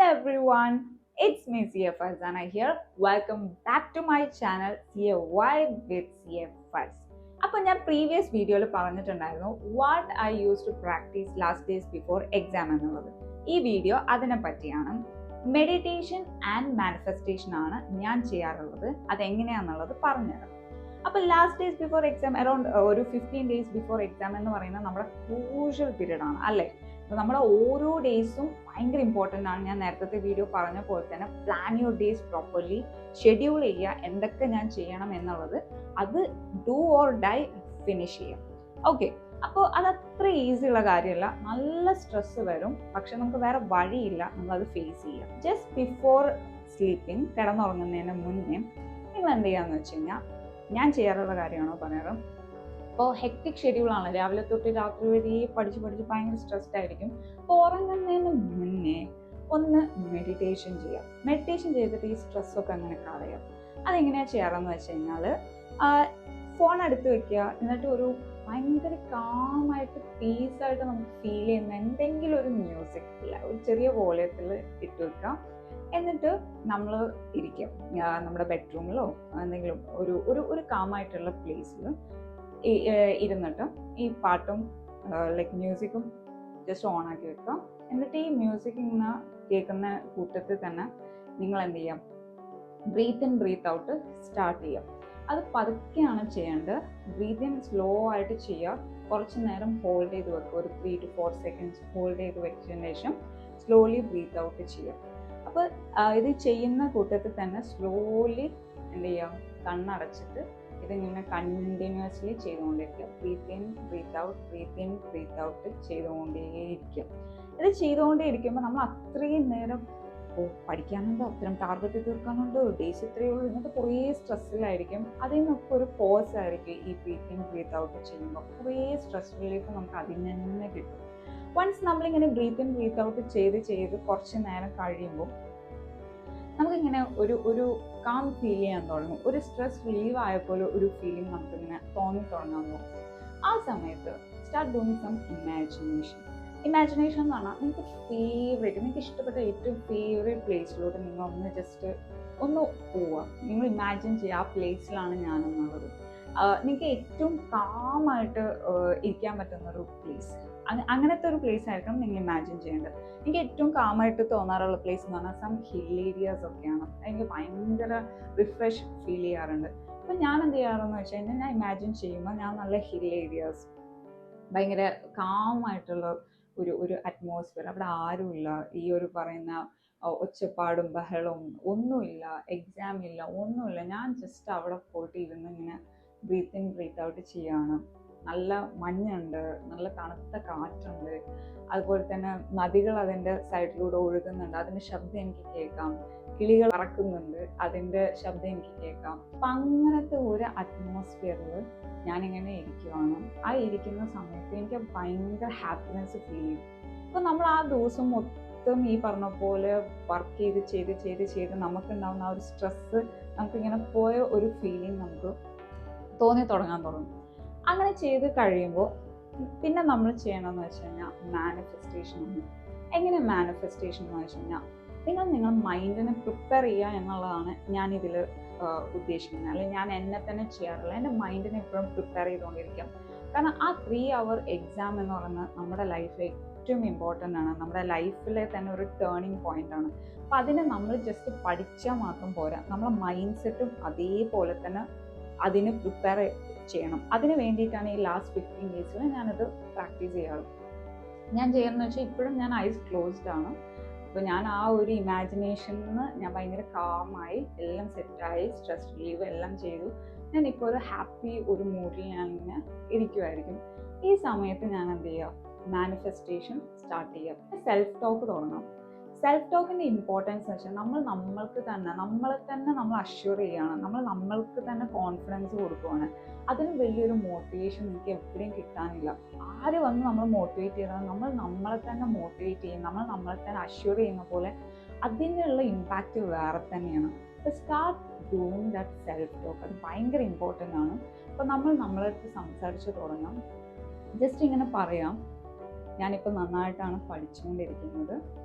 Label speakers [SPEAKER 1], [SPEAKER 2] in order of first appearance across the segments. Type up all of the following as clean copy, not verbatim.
[SPEAKER 1] everyone, it's me CA Farzana here. Welcome back to my channel CA Vibe with CA Faz. അപ്പോൾ ഞാൻ previous വീഡിയോയിൽ പറഞ്ഞിട്ടുണ്ടായിരുന്നു what I use to practice last days before exam എന്നുള്ളത്. ഈ video അതിനെ പറ്റിയാണ്. Meditation and manifestation ആണ് ഞാൻ ചെയ്യാറുള്ളത്. അതെങ്ങനെയാണെന്നുള്ളത് പറഞ്ഞുതരാം. അപ്പോൾ last days before exam around ഒരു 15 days ബിഫോർ എക്സാം എന്ന് പറയുന്നത് നമ്മുടെ ക്രൂഷ്യൽ പീരീഡ് ആണ് അല്ലേ. അപ്പോൾ നമ്മുടെ ഓരോ ഡേയ്സും ഭയങ്കര ഇമ്പോർട്ടൻ്റ് ആണ്. ഞാൻ നേരത്തെ വീഡിയോ പറഞ്ഞ പോലെ തന്നെ plan your days properly, schedule ചെയ്യുക എന്തൊക്കെ ഞാൻ ചെയ്യണം എന്നുള്ളത്, അത് ഡു ഓർ ഡൈ ഫിനിഷ് ചെയ്യാം. ഓക്കെ, അപ്പോൾ അതത്ര ഈസി ഉള്ള കാര്യമല്ല. നല്ല സ്ട്രെസ് വരും, പക്ഷെ നമുക്ക് വേറെ വഴിയില്ല, നമ്മളത് ഫേസ് ചെയ്യാം. ജസ്റ്റ് ബിഫോർ സ്ലീപ്പിംഗ്, കിടന്നുറങ്ങുന്നതിന് മുന്നേ നിങ്ങൾ എന്ത് ചെയ്യാന്ന് വെച്ച് കഴിഞ്ഞാൽ, ഞാൻ ചെയ്യാറുള്ള കാര്യമാണോ പറയാറ്. ഇപ്പോൾ ഹെക്ടിക് ഷെഡ്യൂളാണ്, രാവിലെ തൊട്ട് രാത്രി വരെ പഠിച്ച് ഭയങ്കര സ്ട്രെസ്ഡ് ആയിരിക്കും. അപ്പോൾ ഉറങ്ങുന്നതിന് മുന്നേ ഒന്ന് മെഡിറ്റേഷൻ ചെയ്യാം. മെഡിറ്റേഷൻ ചെയ്തിട്ട് ഈ സ്ട്രെസ്സൊക്കെ അങ്ങനെ കളയാം. അതെങ്ങനെയാണ് ചെയ്യാറെന്ന് വെച്ച് കഴിഞ്ഞാൽ, ഫോൺ എടുത്ത് വെക്കുക, എന്നിട്ട് ഒരു ഭയങ്കര കാമായിട്ട് പീസായിട്ട് നമുക്ക് ഫീൽ ചെയ്യുന്ന എന്തെങ്കിലും ഒരു മ്യൂസിക് ഇല്ല, ഒരു ചെറിയ വോളിയത്തിൽ ഇട്ട് വെക്കുക. എന്നിട്ട് നമ്മൾ ഇരിക്കും നമ്മുടെ ബെഡ്റൂമിലോ എന്തെങ്കിലും ഒരു കാമായിട്ടുള്ള പ്ലേസിൽ ഇരുന്നിട്ട് ഈ പാട്ടും ലൈക്ക് മ്യൂസിക്കും ജസ്റ്റ് ഓൺ ആക്കി വെക്കുക. എന്നിട്ട് ഈ മ്യൂസിക് ഇങ്ങനെ കേൾക്കുന്ന കൂട്ടത്തിൽ തന്നെ നിങ്ങൾ എന്ത് ചെയ്യാം, breathe in breathe out start ചെയ്യാം. അത് പതുക്കെയാണ് ചെയ്യേണ്ടത്. ബ്രീത്ത് ഇൻ സ്ലോ ആയിട്ട് ചെയ്യുക. കുറച്ച് നേരം ഹോൾഡ് ചെയ്ത് വെക്കുക, ഒരു 3 to 4 seconds ഹോൾഡ് ചെയ്ത് വെച്ചതിന് ശേഷം സ്ലോലി ബ്രീത്ത് ഔട്ട് ചെയ്യുക. അപ്പോൾ ഇത് ചെയ്യുന്ന കൂട്ടത്തിൽ തന്നെ സ്ലോലി എന്ത് ചെയ്യാം, കണ്ണടച്ചിട്ട് ഇതിങ്ങനെ കണ്ടിന്യൂസ്ലി ചെയ്തുകൊണ്ടിരിക്കുക. Breathe in breathe out, breathe in breathe out ചെയ്തുകൊണ്ടേയിരിക്കുക. ഇത് ചെയ്തുകൊണ്ടേയിരിക്കുമ്പോൾ നമ്മൾ അത്രയും നേരം പഠിക്കാനുണ്ടോ, അത്രയും ടാർഗറ്റ് തീർക്കാനുണ്ടോ, ഡേയ്സ് ഇത്രയേ ഉള്ളൂ, ഇങ്ങനത്തെ കുറേ സ്ട്രെസ്സിലായിരിക്കും. അതിൽ നിന്നൊക്കെ ഒരു പോസ് ആയിരിക്കും ഈ ബ്രീത്ത് ഇൻ ബ്രീത്ത് ഔട്ട് ചെയ്യുമ്പോൾ. കുറേ സ്ട്രെസ് റിലീഫ് നമുക്ക് അതിൽ തന്നെ കിട്ടും. വൺസ് നമ്മളിങ്ങനെ ബ്രീത്ത് ഇൻ ബ്രീത്ത് ഔട്ട് ചെയ്ത് കുറച്ച് നേരം കഴിയുമ്പോൾ നമുക്കിങ്ങനെ ഒരു കാം ഫീൽ ചെയ്യാൻ തുടങ്ങും. ഒരു സ്ട്രെസ് റിലീവ് ആയപ്പോൾ ഒരു ഫീലിംഗ് നമുക്കിങ്ങനെ തുടങ്ങാൻ തുടങ്ങും. ആ സമയത്ത് start doing some imagination. Imagination എന്ന് പറഞ്ഞാൽ നിങ്ങൾക്ക് ഇഷ്ടപ്പെട്ട ഏറ്റവും ഫേവറേറ്റ് പ്ലേസിലോട്ട് നിങ്ങൾ ജസ്റ്റ് ഒന്ന് പോവുക. നിങ്ങൾ ഇമാജിൻ ചെയ്യുക, ആ പ്ലേസിലാണ് ഞാനെന്നുള്ളത്. നിങ്ങൾക്ക് ഏറ്റവും കാമായിട്ട് ഇരിക്കാൻ പറ്റുന്നൊരു പ്ലേസ്, അങ്ങനത്തെ ഒരു പ്ലേസ് ആയിരിക്കണം നിങ്ങൾ ഇമാജിൻ ചെയ്യേണ്ടത്. എനിക്ക് ഏറ്റവും കാമായിട്ട് തോന്നാറുള്ള പ്ലേസ് എന്ന് പറഞ്ഞാൽ സം ഹിൽ ഏരിയാസ് ഒക്കെയാണ്. എനിക്ക് ഭയങ്കര റിഫ്രഷ് ഫീൽ ചെയ്യാറുണ്ട്. അപ്പം ഞാൻ എന്ത് ചെയ്യാറെന്ന് വെച്ച് കഴിഞ്ഞാൽ, ഞാൻ ഇമാജിൻ ചെയ്യുമ്പോൾ ഞാൻ നല്ല ഹിൽ ഏരിയാസ്, ഭയങ്കര കാമായിട്ടുള്ള ഒരു അറ്റ്മോസ്ഫിയർ, അവിടെ ആരുമില്ല, ഈ ഒരു പറയുന്ന ഒച്ചപ്പാടും ബഹളവും ഒന്നുമില്ല, എക്സാം ഇല്ല, ഒന്നുമില്ല. ഞാൻ ജസ്റ്റ് അവിടെ പോയിട്ട് ഇരുന്ന് ഇങ്ങനെ ബ്രീത്ത് ഇൻ ബ്രീത്ത് ഔട്ട് ചെയ്യാണ്. നല്ല മഞ്ഞുണ്ട്, നല്ല തണുത്ത കാറ്റുണ്ട്, അതുപോലെ തന്നെ നദികൾ അതിൻ്റെ സൈഡിലൂടെ ഒഴുകുന്നുണ്ട്, അതിൻ്റെ ശബ്ദം എനിക്ക് കേൾക്കാം. കിളികൾ പറക്കുന്നുണ്ട്, അതിൻ്റെ ശബ്ദം എനിക്ക് കേൾക്കാം. അപ്പം അങ്ങനത്തെ ഒരു അറ്റ്മോസ്ഫിയറിൽ ഞാനിങ്ങനെ ഇരിക്കുവാണ്. ആ ഇരിക്കുന്ന സമയത്ത് എനിക്ക് ഭയങ്കര ഹാപ്പിനെസ് ഫീൽ ചെയ്യും. അപ്പോൾ നമ്മൾ ആ ദിവസം മൊത്തം ഈ പറഞ്ഞ പോലെ വർക്ക് ചെയ്ത് നമുക്കുണ്ടാകുന്ന ആ ഒരു സ്ട്രെസ്സ് നമുക്കിങ്ങനെ പോയ ഒരു ഫീലിംഗ് നമുക്ക് തുടങ്ങാൻ തുടങ്ങും. അങ്ങനെ ചെയ്ത് കഴിയുമ്പോൾ പിന്നെ നമ്മൾ ചെയ്യണമെന്ന് വെച്ച് കഴിഞ്ഞാൽ മാനിഫെസ്റ്റേഷൻ ആണ്. എങ്ങനെ മാനിഫെസ്റ്റേഷൻ എന്ന് വെച്ച് കഴിഞ്ഞാൽ, നിങ്ങൾ മൈൻഡിനെ പ്രിപ്പയർ ചെയ്യുക എന്നുള്ളതാണ് ഞാനിതിൽ ഉദ്ദേശിക്കുന്നത്. അല്ലെങ്കിൽ ഞാൻ എന്നെ തന്നെ ചെയ്യാറില്ല, എൻ്റെ മൈൻഡിനെ എപ്പോഴും പ്രിപ്പയർ ചെയ്തുകൊണ്ടിരിക്കാം. കാരണം ആ 3 hour എക്സാം എന്ന് പറയുന്നത് നമ്മുടെ ലൈഫിൽ ഏറ്റവും ഇമ്പോർട്ടൻ്റ് ആണ്. നമ്മുടെ ലൈഫിലെ തന്നെ ഒരു ടേണിംഗ് പോയിന്റ് ആണ്. അപ്പം അതിനെ നമ്മൾ ജസ്റ്റ് പഠിച്ചാൽ മാത്രം പോരാ, നമ്മുടെ മൈൻഡ് സെറ്റും അതേപോലെ തന്നെ അതിന് പ്രിപ്പയർ ചെയ്യണം. അതിന് വേണ്ടിയിട്ടാണ് ഈ ലാസ്റ്റ് 15 days ഞാനത് പ്രാക്ടീസ് ചെയ്യാറ്. ഞാൻ ചെയ്യുന്നതെന്ന് വെച്ചാൽ, ഇപ്പോഴും ഞാൻ ഐസ് ക്ലോസ്ഡ് ആണ്. അപ്പോൾ ഞാൻ ആ ഒരു ഇമാജിനേഷനിൽ ഞാൻ ഭയങ്കര കാമായി, എല്ലാം സെറ്റായി, സ്ട്രെസ് റിലീവ് എല്ലാം ചെയ്തു. ഞാനിപ്പോൾ ഒരു ഹാപ്പി ഒരു മൂഡിൽ ഞാനിങ്ങനെ ഇരിക്കുമായിരിക്കും. ഈ സമയത്ത് ഞാൻ എന്ത് ചെയ്യുക, മാനിഫെസ്റ്റേഷൻ സ്റ്റാർട്ട് ചെയ്യുക. സെൽഫ് ടോക്ക് തുടങ്ങാം. സെൽഫ് ടോക്കിൻ്റെ ഇമ്പോർട്ടൻസ് എന്ന് വെച്ചാൽ, നമ്മളെ തന്നെ നമ്മൾ അഷ്യൂർ ചെയ്യുകയാണ്, നമ്മൾക്ക് തന്നെ കോൺഫിഡൻസ് കൊടുക്കുകയാണ്. അതിന് വലിയൊരു മോട്ടിവേഷൻ നിങ്ങൾക്ക് എവിടെയും കിട്ടാനില്ല. ആര് വന്ന് നമ്മൾ മോട്ടിവേറ്റ് ചെയ്താൽ നമ്മളെ തന്നെ മോട്ടിവേറ്റ് ചെയ്യും, നമ്മളെ തന്നെ അഷ്യൂർ ചെയ്യുന്ന പോലെ അതിനുള്ള ഇമ്പാക്റ്റ് വേറെ തന്നെയാണ്. അപ്പോൾ start doing that self talk. അത് ഭയങ്കര ഇമ്പോർട്ടൻ്റ് ആണ്. അപ്പോൾ നമ്മളടുത്ത് സംസാരിച്ച് തുടങ്ങാം. ജസ്റ്റ് ഇങ്ങനെ പറയാം, ഞാനിപ്പോൾ നന്നായിട്ടാണ് പഠിച്ചുകൊണ്ടിരിക്കുന്നത്.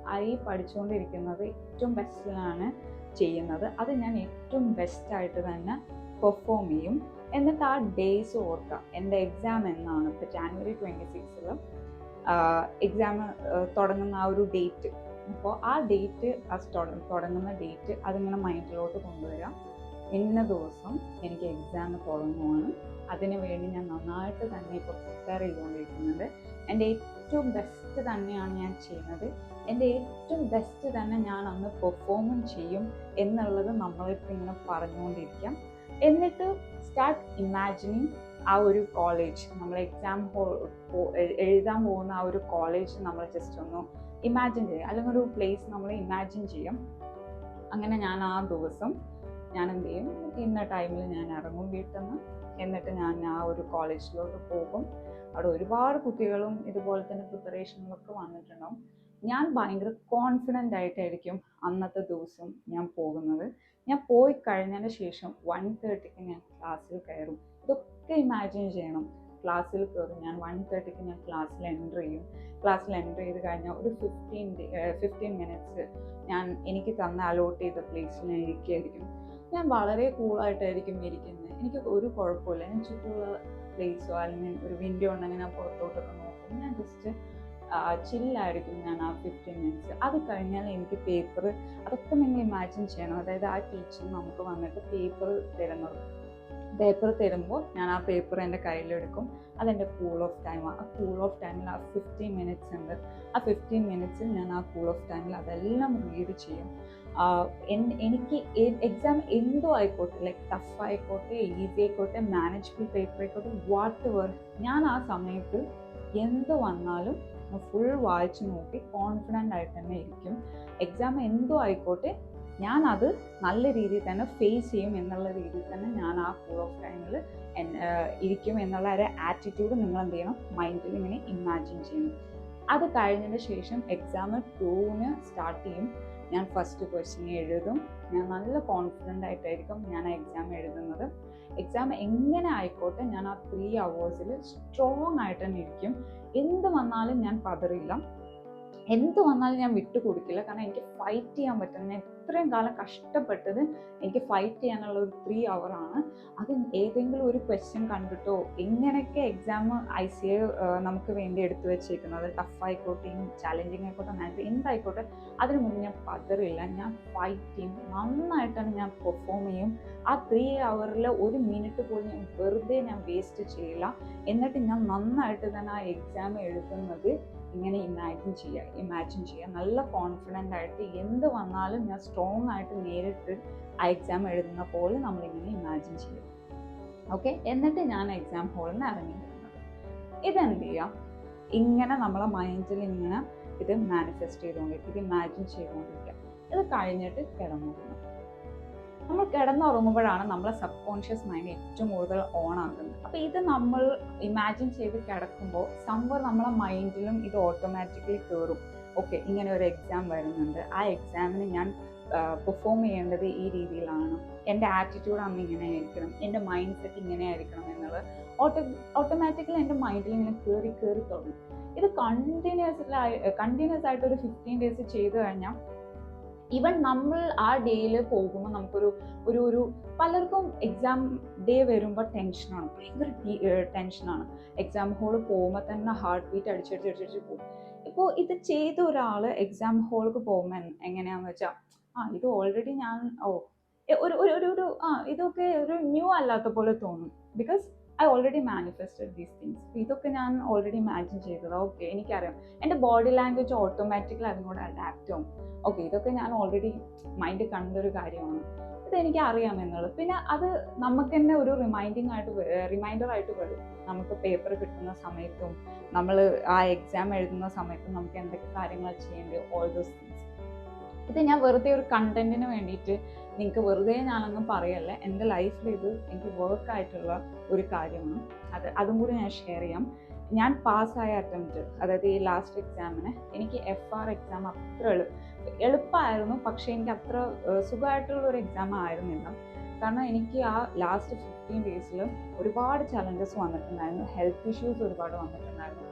[SPEAKER 1] ഈ പഠിച്ചുകൊണ്ടിരിക്കുന്നത് ഏറ്റവും ബെസ്റ്റിലാണ് ചെയ്യുന്നത്. അത് ഞാൻ ഏറ്റവും ബെസ്റ്റായിട്ട് തന്നെ പെർഫോം ചെയ്യും. എന്നിട്ട് ആ ഡേയ്സ് ഓർക്കുക. എൻ്റെ എക്സാം എന്നാണ്, ഇപ്പോൾ January 26 എക്സാം തുടങ്ങുന്ന ആ ഒരു ഡേറ്റ്. അപ്പോൾ ആ ഡേറ്റ്, തുടങ്ങുന്ന ഡേറ്റ് അതിങ്ങനെ മൈൻഡിലോട്ട് കൊണ്ടുവരിക. ഇന്ന ദിവസം എനിക്ക് എക്സാം തുടങ്ങുവാണ്, അതിന് വേണ്ടി ഞാൻ നന്നായിട്ട് തന്നെ ഇപ്പോൾ പ്രിപ്പയർ ചെയ്തുകൊണ്ടിരിക്കുന്നുണ്ട്. എൻ്റെ ഏറ്റവും ബെസ്റ്റ് തന്നെയാണ് ഞാൻ ചെയ്യുന്നത്, എൻ്റെ ഏറ്റവും ബെസ്റ്റ് തന്നെ ഞാൻ അന്ന് പെർഫോമും ചെയ്യും എന്നുള്ളത് നമ്മളിപ്പോൾ ഇങ്ങനെ പറഞ്ഞുകൊണ്ടിരിക്കാം. എന്നിട്ട് സ്റ്റാർട്ട് ഇമാജിനിങ് ആ ഒരു കോളേജ്, നമ്മൾ എക്സാം എഴുതാൻ പോകുന്ന ആ ഒരു കോളേജ് നമ്മൾ ജസ്റ്റ് ഒന്ന് ഇമാജിൻ ചെയ്യാം, അല്ലെങ്കിൽ ഒരു പ്ലേസ് നമ്മൾ ഇമാജിൻ ചെയ്യും. അങ്ങനെ ഞാൻ ആ ദിവസം ഞാൻ എന്ത് ചെയ്യും, ഇന്ന ടൈമിൽ ഞാൻ ഇറങ്ങും വീട്ടിൽ നിന്ന്. എന്നിട്ട് ഞാൻ ആ ഒരു കോളേജിലോട്ട് പോകും. അവിടെ ഒരുപാട് കുട്ടികളും ഇതുപോലെ തന്നെ പ്രിപ്പറേഷനിലൊക്കെ വന്നിട്ടുണ്ടാവും. ഞാൻ ഭയങ്കര കോൺഫിഡൻ്റ് ആയിട്ടായിരിക്കും അന്നത്തെ ദിവസം ഞാൻ പോകുന്നത്. ഞാൻ പോയി കഴിഞ്ഞതിന് ശേഷം 1:30 ഞാൻ ക്ലാസ്സിൽ കയറും. ഇതൊക്കെ ഇമാജിൻ ചെയ്യണം. ക്ലാസ്സിൽ കയറും, ഞാൻ 1:30 ഞാൻ ക്ലാസ്സിൽ എൻ്റർ ചെയ്യും. ക്ലാസ്സിൽ എൻ്റർ ചെയ്ത് കഴിഞ്ഞാൽ ഒരു 15 മിനിറ്റ്സ് ഞാൻ എനിക്ക് അലോട്ട് ചെയ്ത പ്ലേസിൽ ഞാൻ ഇരിക്കുകയായിരിക്കും. ഞാൻ വളരെ കൂളായിട്ടായിരിക്കും ഇരിക്കുന്നത്. എനിക്ക് ഒരു കുഴപ്പമില്ല. ഞാൻ ചുറ്റുമുള്ള പ്ലേസോ അല്ലെങ്കിൽ ഒരു വിൻഡോ ഉണ്ടെങ്കിൽ ഞാൻ പുറത്തോട്ടൊക്കെ നോക്കും. ഞാൻ ജസ്റ്റ് ചില്ലായിരിക്കും ഞാൻ ആ 15 മിനിറ്റ്സ്. അത് കഴിഞ്ഞാൽ എനിക്ക് പേപ്പർ, അതൊക്കെ നിങ്ങൾ ഇമാജിൻ ചെയ്യണം. അതായത് ആ ടീച്ചർ നമുക്ക് വന്നിട്ട് പേപ്പർ തരുമ്പോൾ ഞാൻ ആ പേപ്പർ എൻ്റെ കയ്യിലെടുക്കും. അതെൻ്റെ കൂൾ ഓഫ് ടൈം. ആ കൂൾ ഓഫ് ടൈമിൽ ആ 15 മിനിറ്റ്സ് ഉണ്ട്. ആ 15 മിനിറ്റ്സിൽ ഞാൻ ആ കൂൾ ഓഫ് ടൈമിൽ അതെല്ലാം റീഡ് ചെയ്യും. എനിക്ക് എക്സാം എന്തോ ആയിക്കോട്ടെ, ലൈക്ക് ടഫ് ആയിക്കോട്ടെ, ഈസി ആയിക്കോട്ടെ, മാനേജബിൾ പേപ്പർ ആയിക്കോട്ടെ, വാട്ട് എവർ, ഞാൻ ആ സമയത്ത് എന്ത് വന്നാലും ഫുൾ വായിച്ച് നോക്കി കോൺഫിഡൻ്റ് ആയിട്ട് തന്നെ ഇരിക്കും. എക്സാം എന്തോ ആയിക്കോട്ടെ, ഞാൻ അത് നല്ല രീതിയിൽ തന്നെ ഫേസ് ചെയ്യും എന്നുള്ള രീതിയിൽ തന്നെ ഞാൻ ആ കൂൾ ഓഫ് ടൈമിൽ ഇരിക്കും എന്നുള്ള ഒരു ആറ്റിറ്റ്യൂഡ് നിങ്ങൾ എന്ത് ചെയ്യണം, മൈൻഡിൽ ഇങ്ങനെ ഇമാജിൻ ചെയ്യണം. അത് കഴിഞ്ഞതിന് ശേഷം എക്സാം 2 സ്റ്റാർട്ട് ചെയ്യും. ഞാൻ ഫസ്റ്റ് ക്വസ്റ്റ്യൻ എഴുതും. ഞാൻ നല്ല കോൺഫിഡൻ്റ് ആയിട്ടായിരിക്കും ഞാൻ ആ എക്സാം എഴുതുന്നത്. എക്സാം എങ്ങനെ ആയിക്കോട്ടെ, ഞാൻ ആ 3 hours സ്ട്രോങ് ആയിട്ട് തന്നെ ഇരിക്കും. എന്ത് വന്നാലും ഞാൻ പതറില്ല, എന്ത് വന്നാലും ഞാൻ വിട്ടുകൊടുക്കില്ല. കാരണം എനിക്ക് ഫൈറ്റ് ചെയ്യാൻ പറ്റും. ഞാൻ ഇത്രയും കാലം കഷ്ടപ്പെട്ടത് എനിക്ക് ഫൈറ്റ് ചെയ്യാനുള്ള ഒരു 3 hour ആണ്. അത് ഏതെങ്കിലും ഒരു ക്വസ്റ്റ്യൻ കണ്ടിട്ടോ, എങ്ങനെയൊക്കെ എക്സാം ICA നമുക്ക് വേണ്ടി എടുത്തു വെച്ചേക്കുന്നത്, ടഫായിക്കോട്ടെ, ചാലഞ്ചിങ് ആയിക്കോട്ടെ, മാത്സ് എന്തായിക്കോട്ടെ, അതിന് മുന്നേ ഞാൻ പതറില്ല. ഞാൻ ഫൈറ്റ് ചെയ്യും, നന്നായിട്ടാണ് ഞാൻ പെർഫോം ചെയ്യും. ആ 3 hour 1 മിനിറ്റ് പോലും ഞാൻ വെറുതെ വേസ്റ്റ് ചെയ്യില്ല. എന്നിട്ട് ഞാൻ നന്നായിട്ട് തന്നെ ആ എക്സാം എഴുതുന്നത് ഇങ്ങനെ ഇമാജിൻ ചെയ്യുക. നല്ല കോൺഫിഡൻ്റ് ആയിട്ട് എന്ത് വന്നാലും ഞാൻ സ്ട്രോങ് ആയിട്ട് നേരിട്ട് ആ എക്സാം എഴുതുന്ന പോലെ നമ്മളിങ്ങനെ ഇമാജിൻ ചെയ്യും. ഓക്കെ, എന്നിട്ട് ഞാൻ എക്സാം ഹാളിൽ നിന്ന് ഇറങ്ങി വരുന്നത്. ഇതെന്ത് ചെയ്യാം, ഇങ്ങനെ നമ്മളെ മൈൻഡിൽ ഇങ്ങനെ ഇത് മാനിഫെസ്റ്റ് ചെയ്തുകൊണ്ടിരിക്കുക, ഇത് ഇമാജിൻ ചെയ്തുകൊണ്ടിരിക്കുക. ഇത് കഴിഞ്ഞിട്ട് കിടന്നുറങ്ങും. നമ്മൾ കിടന്നുറങ്ങുമ്പോഴാണ് നമ്മളെ സബ് കോൺഷ്യസ് മൈൻഡ് ഏറ്റവും കൂടുതൽ ഓൺ ആകുന്നത്. അപ്പോൾ ഇത് നമ്മൾ ഇമാജിൻ ചെയ്ത് കിടക്കുമ്പോൾ സംഭവം നമ്മളെ മൈൻഡിലും ഇത് ഓട്ടോമാറ്റിക്കലി കയറും. ഓക്കെ, ഇങ്ങനെ ഒരു എക്സാം വരുന്നുണ്ട്, ആ എക്സാമിന് ഞാൻ പെർഫോം ചെയ്യേണ്ടത് ഈ രീതിയിലാണ്, എൻ്റെ ആറ്റിറ്റ്യൂഡ് അന്ന് ഇങ്ങനെ ആയിരിക്കണം, എൻ്റെ മൈൻഡ് സെറ്റ് ഇങ്ങനെ ആയിരിക്കണം എന്നുള്ളത് ഓട്ടോമാറ്റിക്കലി എൻ്റെ മൈൻഡിൽ ഇങ്ങനെ കയറി തുടങ്ങും. ഇത് കണ്ടിന്യൂസ് ആയിട്ട് ഒരു 15 days ചെയ്ത് കഴിഞ്ഞാൽ ഈവൻ നമ്മൾ ആ ഡേയിൽ പോകുമ്പോൾ നമുക്കൊരു ഒരു പലർക്കും എക്സാം ഡേ വരുമ്പോൾ ടെൻഷനാണ്, ഭയങ്കര ടെൻഷനാണ്. എക്സാം ഹാളിൽ പോകുമ്പോൾ തന്നെ ഹാർട്ട് ബീറ്റ് അടിച്ചടിച്ച് പോകും. ഇപ്പോൾ ഇത് ചെയ്ത ഒരാൾ എക്സാം ഹാളിലേക്ക് പോകുമ്പോൾ എങ്ങനെയാണെന്ന് വെച്ചാൽ, ഇത് ഓൾറെഡി ഞാൻ ഇതൊക്കെ ഒരു ന്യൂ അല്ലാത്ത പോലെ തോന്നും. Because I already manifested these things. ഇതൊക്കെ ഞാൻ ഓൾറെഡി ഇമാജിൻ ചെയ്തതാണ്. ഓക്കെ, എനിക്കറിയാം. എൻ്റെ ബോഡി ലാംഗ്വേജ് ഓട്ടോമാറ്റിക്കലി അതിനോട് അഡാപ്റ്റ് ആവും. ഓക്കെ, ഇതൊക്കെ ഞാൻ ഓൾറെഡി മൈൻഡ് കണ്ടൊരു കാര്യമാണ്, ഇതെനിക്ക് അറിയാമെന്നുള്ളത്. പിന്നെ അത് നമുക്ക് തന്നെ ഒരു റിമൈൻഡർ ആയിട്ട് വരും. നമുക്ക് പേപ്പർ കിട്ടുന്ന സമയത്തും നമ്മൾ ആ എക്സാം എഴുതുന്ന സമയത്തും നമുക്ക് എന്തൊക്കെ കാര്യങ്ങൾ ചെയ്യേണ്ടത്, ഓൾ ദോസ് തിങ്സ്. ഇത് ഞാൻ വെറുതെ ഒരു കണ്ടന്റിന് വേണ്ടിയിട്ട് നിങ്ങൾക്ക് വെറുതെ ഞാനൊന്നും പറയല്ല. എൻ്റെ ലൈഫിൽ ഇത് എനിക്ക് വർക്കായിട്ടുള്ള ഒരു കാര്യമാണ്. അതും കൂടി ഞാൻ ഷെയർ ചെയ്യാം. ഞാൻ പാസ്സായ അറ്റംപ്റ്റ്, അതായത് ഈ ലാസ്റ്റ് എക്സാമിന് എനിക്ക് FR എക്സാം അത്ര എളുപ്പമായിരുന്നു. പക്ഷേ എനിക്ക് അത്ര സുഖമായിട്ടുള്ള ഒരു എക്സാം ആയിരുന്നില്ല. കാരണം എനിക്ക് ആ ലാസ്റ്റ് 15 days ഒരുപാട് ചലഞ്ചസ് വന്നിട്ടുണ്ടായിരുന്നു. ഹെൽത്ത് ഇഷ്യൂസ് ഒരുപാട് വന്നിട്ടുണ്ടായിരുന്നു.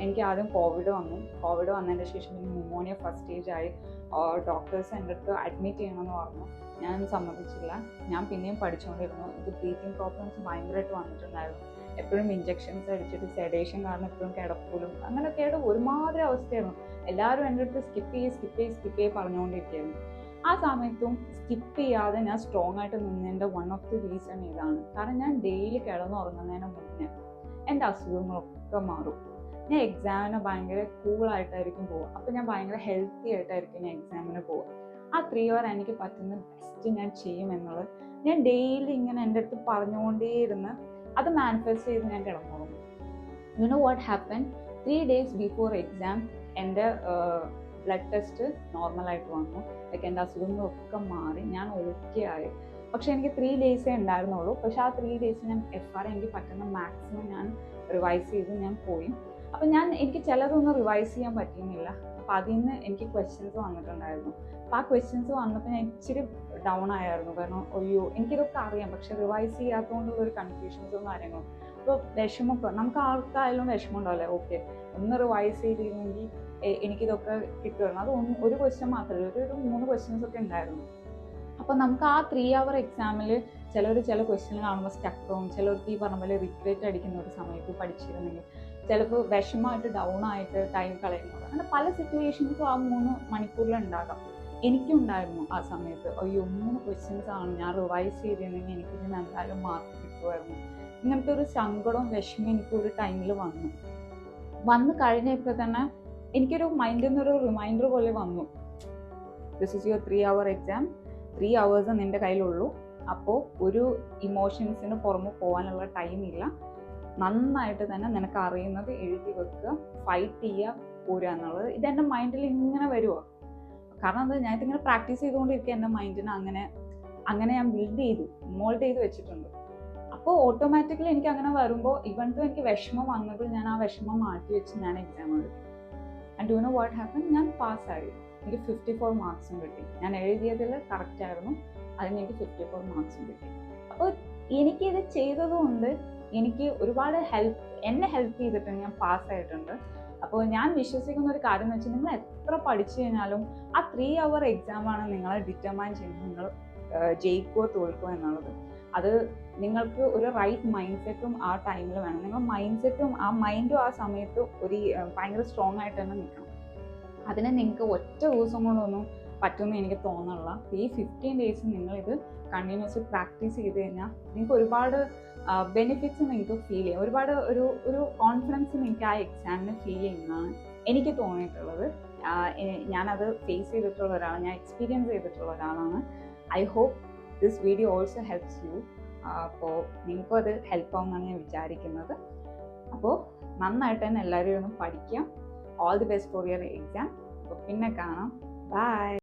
[SPEAKER 1] എനിക്ക് ആദ്യം കോവിഡ് വന്നതിന് ശേഷം പിന്നെ ന്യൂമോണിയ ഫസ്റ്റ് സ്റ്റേജ് ആയി. ഡോക്ടേഴ്സ് എൻ്റെ അടുത്ത് അഡ്മിറ്റ് ചെയ്യണമെന്ന് പറഞ്ഞു. ഞാൻ സമ്മതിച്ചില്ല. ഞാൻ പിന്നെയും പഠിച്ചുകൊണ്ടിരുന്നു. എനിക്ക് ബ്രീത്തിങ് പ്രോബ്ലംസ് ഭയങ്കരമായിട്ട് വന്നിട്ടുണ്ടായിരുന്നു. എപ്പോഴും ഇഞ്ചെക്ഷൻസ് അടിച്ചിട്ട് സെഡേഷൻ കാരണം എപ്പോഴും കിടപ്പൂലും അങ്ങനെയൊക്കെയായിട്ട് ഒരുമാതിരി അവസ്ഥയായിരുന്നു. എല്ലാവരും എൻ്റെ അടുത്ത് സ്കിപ്പ് ചെയ്യ് പറഞ്ഞുകൊണ്ടിരിക്കുകയായിരുന്നു. ആ സമയത്തും സ്കിപ്പ് ചെയ്യാതെ ഞാൻ സ്ട്രോങ് ആയിട്ട് നിന്നതിൻ്റെ വൺ ഓഫ് ദി റീസൺ ഇതാണ്. കാരണം ഞാൻ ഡെയിലി കിടന്നുറങ്ങുന്നതിന് മുന്നേ എൻ്റെ അസുഖങ്ങളൊക്കെ മാറും. ഞാൻ എക്സാമിന് ഭയങ്കര കൂളായിട്ടായിരിക്കും പോവുക. അപ്പോൾ ഞാൻ ഭയങ്കര ഹെൽത്തി ആയിട്ടായിരിക്കും ഞാൻ എക്സാമിന് പോവുക. ആ 3 hour എനിക്ക് പറ്റുന്ന ബെസ്റ്റ് ഞാൻ ചെയ്യുമെന്നുള്ളത് ഞാൻ ഡെയിലി ഇങ്ങനെ എൻ്റെ അടുത്ത് പറഞ്ഞുകൊണ്ടേയിരുന്ന് അത് മാനിഫെസ്റ്റ് ചെയ്ത് ഞാൻ കിടന്നുറങ്ങും. You know what happen? 3 days before exam എൻ്റെ ബ്ലഡ് ടെസ്റ്റ് നോർമലായിട്ട് വന്നു. ലൈക്ക് എൻ്റെ അസുഖങ്ങളൊക്കെ മാറി, ഞാൻ ഓക്കെ ആയി. പക്ഷേ എനിക്ക് 3 days ഉണ്ടായിരുന്നുള്ളൂ. പക്ഷേ ആ 3 days ഞാൻ FR എനിക്ക് പറ്റുന്ന മാക്സിമം ഞാൻ റിവൈസ് ചെയ്ത് ഞാൻ പോയി. അപ്പം എനിക്ക് ചിലതൊന്നും റിവൈസ് ചെയ്യാൻ പറ്റുന്നില്ല. അപ്പം അതിൽ നിന്ന് എനിക്ക് ക്വസ്റ്റ്യൻസ് വന്നിട്ടുണ്ടായിരുന്നു. അപ്പോൾ ആ ക്വസ്റ്റ്യൻസ് വന്നപ്പോൾ ഞാൻ ഇച്ചിരി ഡൗൺ ആയിരുന്നു. കാരണം അയ്യോ എനിക്കിതൊക്കെ അറിയാം, പക്ഷെ റിവൈസ് ചെയ്യാത്തതുകൊണ്ടുള്ള ഒരു കൺഫ്യൂഷൻസും കാര്യങ്ങളും. അപ്പോൾ വിഷമമൊക്കെ നമുക്ക് ആർക്കായാലും വിഷമം ഉണ്ടാവില്ലേ? ഓക്കെ ഒന്ന് റിവൈസ് ചെയ്തിരുന്നെങ്കിൽ എനിക്കിതൊക്കെ കിട്ടുമായിരുന്നു. അത് ഒരു ക്വസ്റ്റ്യൻ മാത്രമല്ല, ഒരു 3 questions ഒക്കെ ഉണ്ടായിരുന്നു. അപ്പോൾ നമുക്ക് ആ 3 hour എക്സാമിൽ ചില ക്വസ്റ്റ്യൻ കാണുമ്പോൾ സ്റ്റക്കാവും. ചിലർക്ക് ഈ പറഞ്ഞ പോലെ റിഗ്രറ്റ് അടിക്കുന്ന ഒരു സമയത്ത് പഠിച്ചിരുന്നെങ്കിൽ, ചിലപ്പോൾ വിഷമമായിട്ട് ഡൗൺ ആയിട്ട് ടൈം കളയുന്നത്, അങ്ങനെ പല സിറ്റുവേഷൻസും ആ 3 മണിക്കൂറിൽ ഉണ്ടാകാം. എനിക്കുണ്ടായിരുന്നു ആ സമയത്ത്. അയ്യോ 3 questions ആണ്, ഞാൻ റിവൈസ് ചെയ്തിരുന്നെങ്കിൽ എനിക്കിതിന് എന്തായാലും മാർക്ക് കിട്ടുമായിരുന്നു. ഇങ്ങനത്തെ ഒരു സങ്കടവും വിഷമം എനിക്കൊരു ടൈമിൽ വന്നു കഴിഞ്ഞപ്പോൾ തന്നെ എനിക്കൊരു മൈൻഡിൽ നിന്നൊരു റിമൈൻഡർ പോലെ വന്നു. This is your 3 hour exam. 3 hours നിൻ്റെ കയ്യിലുള്ളൂ. അപ്പോൾ ഒരു ഇമോഷൻസിന് പുറമെ പോകാനുള്ള ടൈമില്ല. നന്നായിട്ട് തന്നെ നിനക്ക് അറിയുന്നത് എഴുതി വെക്കുക, ഫൈറ്റ് ചെയ്യുക, പോരുക എന്നുള്ളത്. ഇതെൻ്റെ മൈൻഡിൽ ഇങ്ങനെ വരുമോ? കാരണം അത് ഞാൻ ഇതിങ്ങനെ പ്രാക്ടീസ് ചെയ്തുകൊണ്ടിരിക്കുക. എൻ്റെ മൈൻഡിനെ അങ്ങനെ ഞാൻ മോൾഡ് ചെയ്ത് വെച്ചിട്ടുണ്ട്. അപ്പോൾ ഓട്ടോമാറ്റിക്കലി എനിക്ക് അങ്ങനെ വരുമ്പോൾ ഇവൻ തോ എനിക്ക് വിഷമം വന്നപ്പോൾ ഞാൻ ആ വിഷമം മാറ്റി വെച്ച് ഞാൻ എക്സാം എഴുതി. And do know what happen? ഞാൻ പാസ്സായി. എനിക്ക് 54 മാർക്സും കിട്ടി. ഞാൻ എഴുതിയതിൽ കറക്റ്റ് ആയിരുന്നു. അതിന് എനിക്ക് 54 മാർക്സും കിട്ടി. അപ്പോൾ എനിക്കിത് ചെയ്തതുകൊണ്ട് എനിക്ക് ഒരുപാട് എന്നെ ഹെൽപ്പ് ചെയ്തിട്ടുണ്ട്. ഞാൻ പാസ്സായിട്ടുണ്ട്. അപ്പോൾ ഞാൻ വിശ്വസിക്കുന്ന ഒരു കാര്യം എന്ന് വെച്ചാൽ, നിങ്ങൾ എത്ര പഠിച്ചു കഴിഞ്ഞാലും ആ 3 hour എക്സാമാണ് നിങ്ങളെ ഡിറ്റർമൈൻ ചെയ്യുന്നത് നിങ്ങൾ ജയിക്കുമോ തോൽക്കുമോ എന്നുള്ളത്. അത് നിങ്ങൾക്ക് ഒരു റൈറ്റ് മൈൻഡ് സെറ്റും ആ ടൈമിൽ വേണം. നിങ്ങൾ മൈൻഡ് സെറ്റും ആ മൈൻഡും ആ സമയത്ത് ഭയങ്കര സ്ട്രോങ് ആയിട്ട് തന്നെ നിൽക്കണം. അതിന് നിങ്ങൾക്ക് ഒറ്റ ദിവസം കൊണ്ടൊന്നും പറ്റുമെന്ന് എനിക്ക് തോന്നുന്നില്ല. ഈ 15 days നിങ്ങളിത് കണ്ടിന്യൂസ് പ്രാക്ടീസ് ചെയ്ത് കഴിഞ്ഞാൽ നിങ്ങൾക്ക് ഒരുപാട് ബെനിഫിറ്റ്സ് നിങ്ങൾക്ക് ഫീൽ ചെയ്യും. ഒരുപാട് ഒരു കോൺഫിഡൻസ് നിങ്ങൾക്ക് ആ എക്സാമിന് ഫീൽ ചെയ്യുന്നതാണ് എനിക്ക് തോന്നിയിട്ടുള്ളത്. ഞാനത് ഫേസ് ചെയ്തിട്ടുള്ള ഒരാളാണ്, ഞാൻ എക്സ്പീരിയൻസ് ചെയ്തിട്ടുള്ള ഒരാളാണ്. I hope this video also helps you. അപ്പോൾ നിങ്ങൾക്കും അത് ഹെൽപ്പ് ആവുമെന്നാണ് ഞാൻ വിചാരിക്കുന്നത്. അപ്പോൾ നന്നായിട്ട് തന്നെ എല്ലാവരും ഒന്ന് പഠിക്കാം. All the best for your exam. അപ്പോൾ പിന്നെ കാണാം. ബൈ.